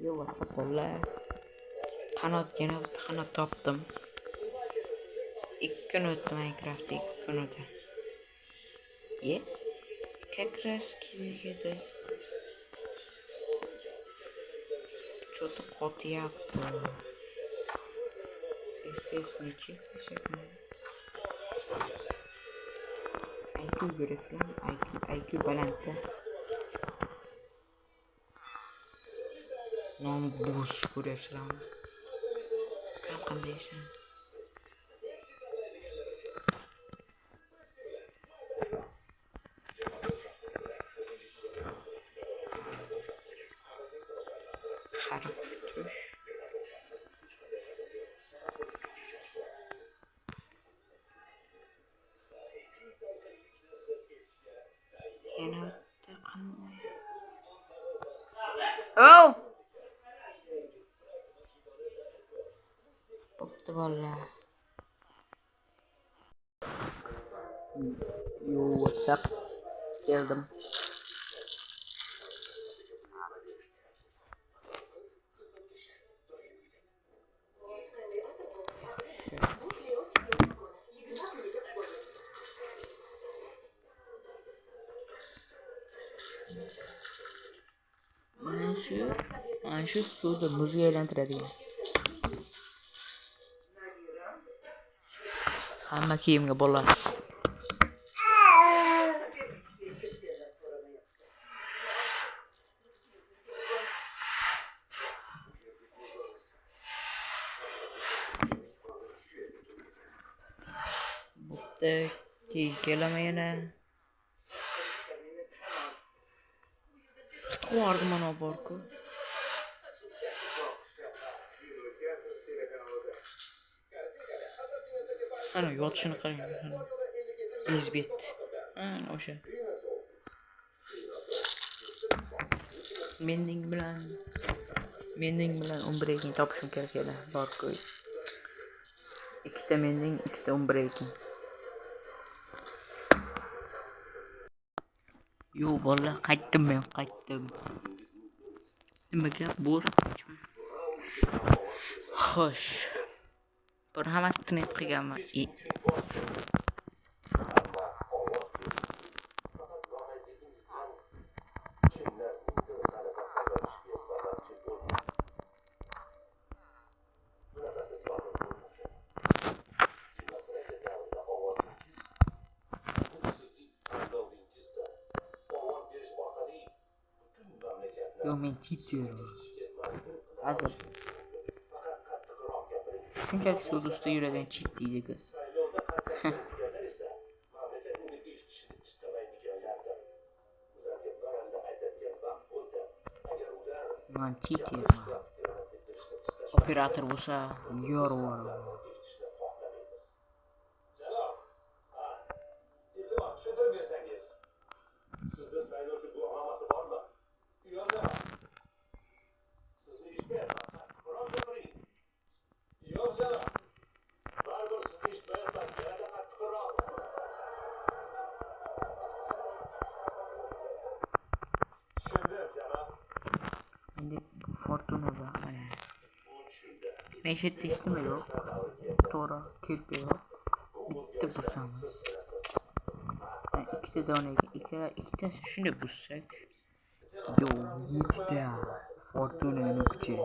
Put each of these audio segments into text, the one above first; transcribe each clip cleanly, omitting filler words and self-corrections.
Yo, WhatsApp qo'llar. Qanot topdim. 2 kun o'tdi Minecraft, 2 kun o'tdi. Как раз кидает. Что-то qotyapti. FPS nechik desakmi? IQ kerakmi? IQ balandda. Nomi bus ko'ryapsizlarmi? Qandaysan? Xartush. Yana qanday? Oh! Bo'pti bolalar. Yo, what's up? Keldim. Mana shu suvni muzga aylantiradigan. Hamma kiyimga bo'ladi. Bo'pti, kelaman yana. Xitqordi mana borku. Ana yotishini qarang. Elizabet. Ana o'sha. Mening bilan 11 ekin topishim kerak edi. Borku. Ikkita mening, ikkita 11 ekin. Yo, bolalar, qaytdim. Nima gap bo'sh? Xo'sh. Bir hammasini qilganman. Yo, men titriyorum. Hazır. Shunchaki suvni ustida yuradigan chit deydi qiz. Man titriyorum. Operator bo'lsa yorib. Endi Fortuna'da Meşet teslim yok. Tora kirpi yok. Bitti bu sanız. İkide de ona iki şunu bulsak. Yo, yetti ya. Fortuna'nın küçüğü.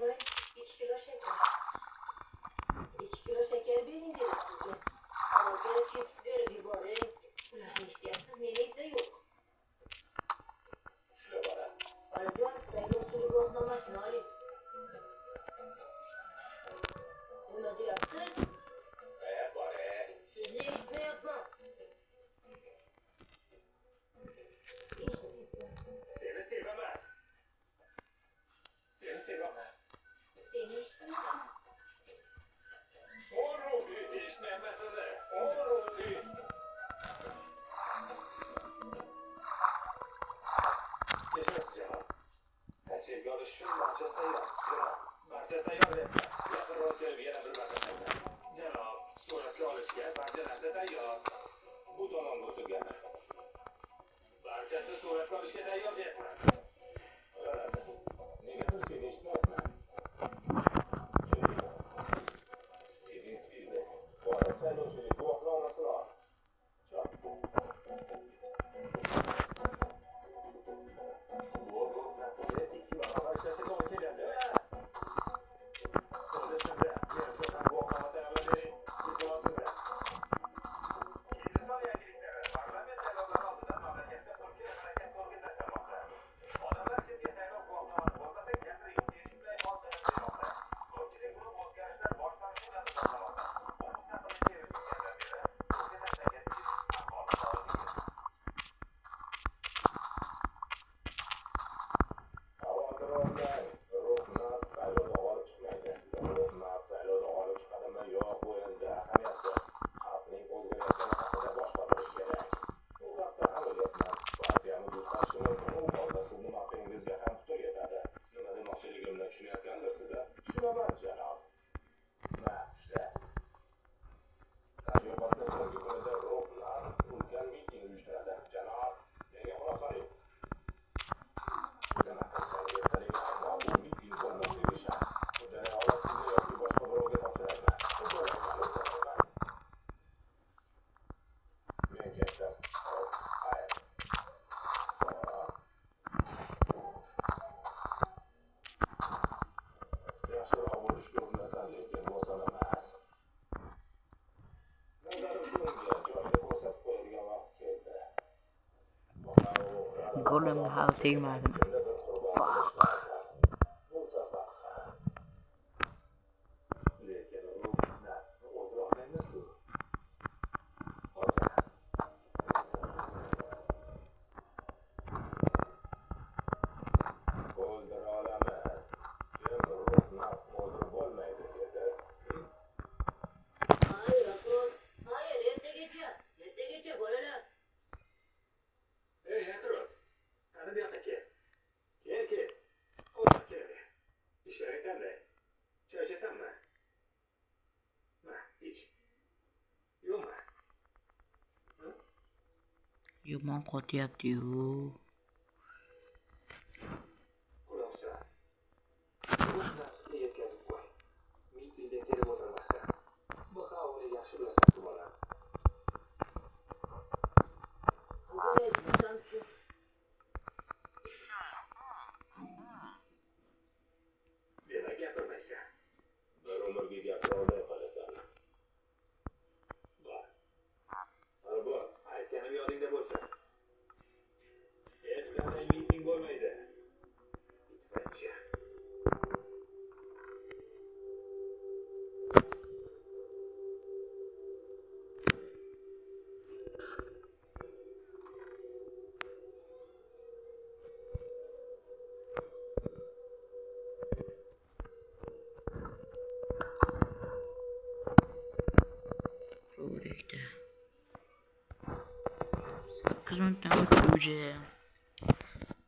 Bugün 2 kilo şeker. 2 kilo şeker verin dedim size. Ama böyle çift verip yuvarlayın. Ne isteyeceksiniz neyse yok. Şuraya bana. Arıcan, ben yoksuluk olmamasını alayım. Bunu diyorsun. Bana. Siz ne işme yapma. Seni sevemem. Seni işte mi? O Ruhi işlemesine. O Ruhi. Geçmez canım. Her şey görüşün bahçesinde yaptı. Barcha tayyor debman. Yaqinroq kelib yana bir marta qaytaman. Janob, suratga olishga barcha narsa tayyor. Bu tomonga o'tirganlar. Barchasi suratga olishga tayyor deyapman. Negadir seni eshitmayapman. Steven Spielberg. Bola saylovchilik guvohnomasini ol. Chop. Golemga hali tegmadim. Fuck. Hayır Akon. Hayır ertaga bolalar. Ey, Yakro. Qani bu yoqqa kel. Kel. O'tirib keladi. Ishlaring qanday? Choy ichasanmi? Ma, ich. Yo'qmi? Yomon qotyapti-yu. Quloq sol. Ruhlarga yetkazib qo'y. Mitingga kelib o'tirmasdan. Bu havoni yaxshi bilasan, bola. Bugun aytmasamchi. Demak gapirmaysan. Bir umrga gapirolmay qolasan. Bor. Mana bu aytganim yodingda bo'lsin. Hech qanday miting bo'lmaydi. Itpachcha. Rolikda 8 minutdan o'tuvchi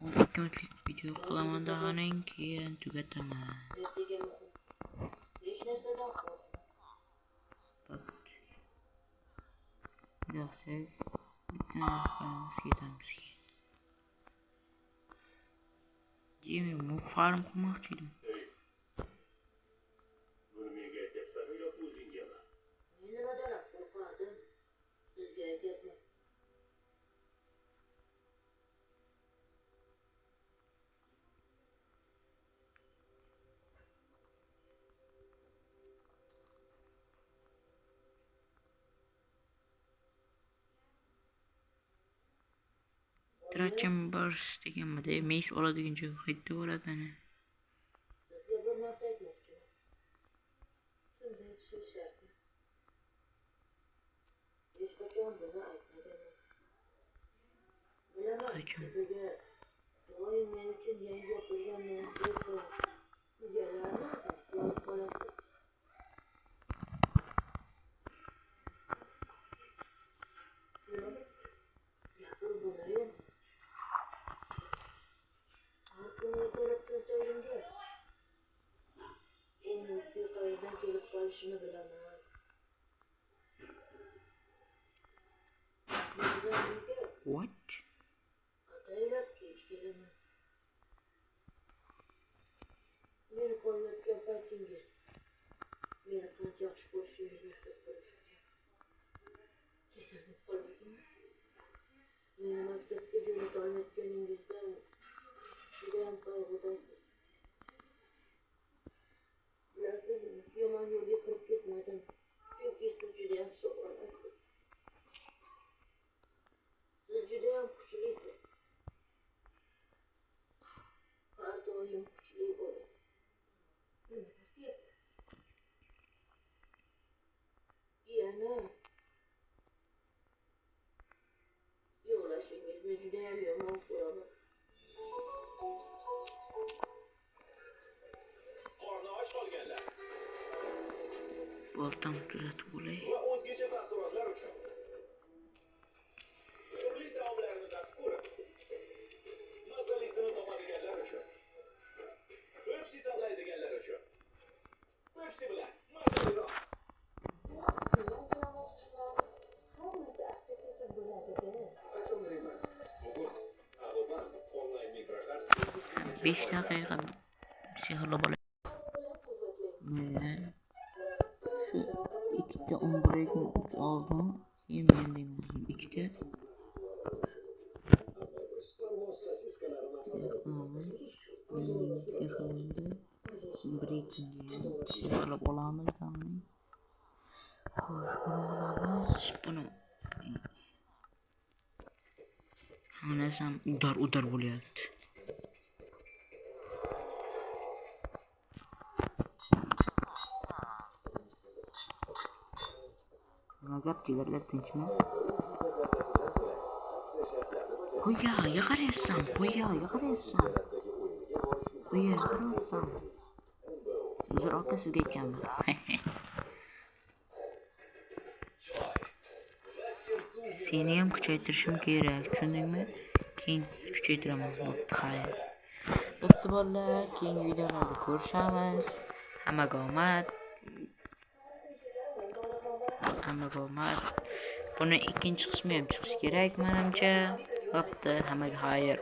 12 minutlik video qilaman deganing keyin tugataman. Ertaga muhim. Hech narsadan qo'rqma. Yo'qsiz bitta narsamiz ketamiz. Demak, farm qurmoqchi edim. Buni menga aytyapsanmi yoki o'zingami? Men nimadan qo'rqardim? Sizga aytyapman. Tracham borish deganmida, mace oladigan joy qayerda bo'ladimi? Sizga bir narsa aytmoqchiman. Shunday aytishim shartmi? Hech qachon buni aytmaganman. Bilaman, tepaga doim men uchun yangi yopilgan noutbuk bor. Egalarni solib qolasiz. Gapir bo'layim. Har kuni ertalab cho'ntagimga qolishini bilaman. Mezoniga What? ataylab kech kelaman. Meni qo'llayotgan paytingiz meni qancha yaxshi ko'rishingizni his qilish uchun. Kasal bo'lib qolmadimmi? Meni maktabga jo'nata olmayotganingizdan judayam qayg'udasiz. Bilasizmi, yomon yo'lga kirib ketmadim. Chunki siz juda yaxshi onasiz. Siz judayam kuchlisiz. Har doim kuchli bo'ling. Nima deyapsiz? Yana yig'lashingizni judayam yomon ko'raman. Qorni och qolganlar Boltam tuzatib olay. va o'zgacha taassurotlar uchun turli taomlarni tatib ko'rib, mazalisini topadiganlar uchun, Pepsi tanlaydiganlar uchun, Pepsi bilan mazaliroq. Hammasi asta-sekin bo'ladi-da. Qachondir emas. Bugun Adobe onlayn mikrokart 5 daqiqa sehrlab olay. Mana shu ikkita umbrikni uch oldim. Keyin mending o'zim ikkita. Sehrlandi. Umbrikni sehrlab olamiz hamma. Xo'sh, buni hammasi udar bo'lyapti. Nima gap, jigarlar tinchmi? Qo'yaga qaraysan, qo'yaga qaraysan. Qo'yaga qaraysan. Uzr aka sizga aytganman. Seni ham kuchaytirishim kerak, tushundingmi? Keyin kuchaytiraman. Bo'pti, xayr. Bo'pti bolalar, keyingi videolarda ko'rishamiz. Hammaga omad. Buni ikkinchi qismi ham chiqishi kerak menimcha. Bo'pti, hammaga xayr.